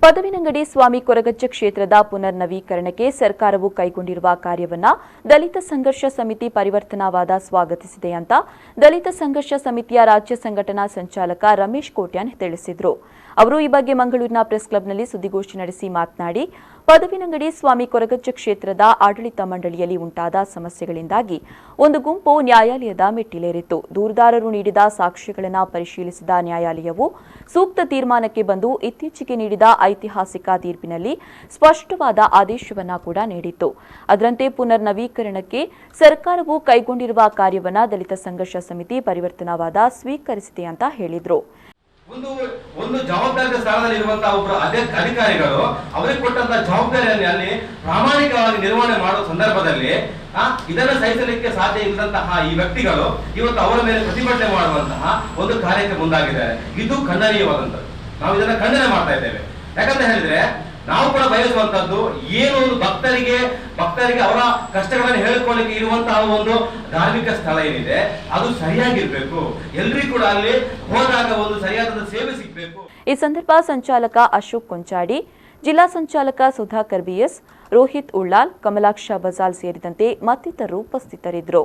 ಪದವಿನಂಗಡಿ ಸ್ವಾಮಿ ಕೊರಗಜ್ಜ ಕ್ಷೇತ್ರದ ಪುನರ್ ನವೀಕರಣಕ್ಕೆ ಸರ್ಕಾರವು ಕೈಗೊಂಡಿರುವ ಕಾರ್ಯವನ್ನು ದಲಿತ ಸಂಘರ್ಷ ಸಮಿತಿ ಪರಿವರ್ತನಾವಾದ ಸ್ವಾಗತಿಸಿದೆ ಅಂತ ದಲಿತ ಸಂಘರ್ಷ ಸಮಿತಿಯ ರಾಜ್ಯ ಸಂಘಟನಾ ಸಂಚಾಲಕ ರಮೇಶ್ ಕೋಟ್ಯಾನ್ ತಿಳಿಸಿದರು. ಅವರು ಈ ಬಗ್ಗೆ ಮಂಗಳೂರಿನ ಪ್ರೆಸ್ ಕ್ಲಬ್ನಲ್ಲಿ ಸುದ್ದಿಗೋಷ್ಠಿ ನಡೆಸಿ ಮಾತನಾಡಿ, ಪದವಿನಂಗಡಿ ಸ್ವಾಮಿ ಕೊರಗಜ್ಜ ಕ್ಷೇತ್ರದ ಆಡಳಿತ ಮಂಡಳಿಯಲ್ಲಿ ಉಂಟಾದ ಸಮಸ್ಯೆಗಳಿಂದಾಗಿ ಒಂದು ಗುಂಪು ನ್ಯಾಯಾಲಯದ ಮೆಟ್ಟಿಲೇರಿತ್ತು. ದೂರುದಾರರು ನೀಡಿದ ಸಾಕ್ಷ್ಯಗಳನ್ನು ಪರಿಶೀಲಿಸಿದ ನ್ಯಾಯಾಲಯವು ಸೂಕ್ತ ತೀರ್ಮಾನಕ್ಕೆ ಬಂದು ಇತ್ತೀಚೆಗೆ ನೀಡಿದ ಐತಿಹಾಸಿಕ ತೀರ್ಪಿನಲ್ಲಿ ಸ್ಪಷ್ಟವಾದ ಆದೇಶವನ್ನ ಕೂಡ ನೀಡಿತ್ತು. ಅದರಂತೆ ಪುನರ್ ನವೀಕರಣಕ್ಕೆ ಸರ್ಕಾರವು ಕೈಗೊಂಡಿರುವ ಕಾರ್ಯವನ್ನು ದಲಿತ ಸಂಘರ್ಷ ಸಮಿತಿ ಪರಿವರ್ತನಾವಾದ ಸ್ವೀಕರಿಸಿದೆ ಅಂತ ಹೇಳಿದರು. ಒಂದು ಜವಾಬ್ದಾರಿಯ ಸ್ಥಾನದಲ್ಲಿರುವಂತಹ ಒಬ್ಬರು ಅಧಿಕಾರಿಗಳು ಅವರಿಗೆ ಕೊಟ್ಟಂತಹ ಜವಾಬ್ದಾರಿಯಲ್ಲಿ ಅಲ್ಲಿ ಪ್ರಾಮಾಣಿಕವಾಗಿ ನಿರ್ವಹಣೆ ಮಾಡುವ ಸಂದರ್ಭದಲ್ಲಿ ಇದನ್ನು ಸಹಿಸಲಿಕ್ಕೆ ಸಾಧ್ಯ ಇಲ್ಲದಂತಹ ಈ ವ್ಯಕ್ತಿಗಳು ಇವತ್ತು ಅವರ ಮೇಲೆ ಪ್ರತಿಭಟನೆ ಮಾಡುವಂತಹ ಒಂದು ಕಾರ್ಯಕ್ಕೆ ಮುಂದಾಗಿದ್ದಾರೆ. ಇದು ಖಂಡನೀಯವಾದಂಥದ್ದು. ನಾವು ಇದನ್ನ ಖಂಡನೆ ಮಾಡ್ತಾ ಇದ್ದೇವೆ. ಯಾಕಂತ ಹೇಳಿದ್ರೆ ನಾವು ಕೂಡ ಬಯಸುವಂತದ್ದು ಏನು ಒಂದು ಭಕ್ತರಿಗೆ ಅವರ ಕಷ್ಟಗಳನ್ನು ಹೇಳಿಕೊಳ್ಳಿಕ್ಕೆ ಇರುವಂತಹ ಒಂದು ಧಾರ್ಮಿಕ ಸ್ಥಳ ಏನಿದೆ ಅದು ಸರಿಯಾಗಿರ್ಬೇಕು. ಎಲ್ರಿಗೂ ಕೂಡ ಅಲ್ಲಿ ಹೋದಾಗ ಒಂದು ಸರಿಯಾದ ಸೇವೆ ಸಿಗಬೇಕು. ಈ ಸಂದರ್ಭ ಸಂಚಾಲಕ ಅಶೋಕ್ ಕೊಂಚಾಡಿ, ಜಿಲ್ಲಾ ಸಂಚಾಲಕ ಸುಧಾಕರ್ ಬಿಎಸ್, ರೋಹಿತ್ ಉಳ್ಳಾಲ್, ಕಮಲಾಕ್ಷ ಬಜಾಲ್ ಸೇರಿದಂತೆ ಮತ್ತಿತರರು ಉಪಸ್ಥಿತರಿದ್ದರು.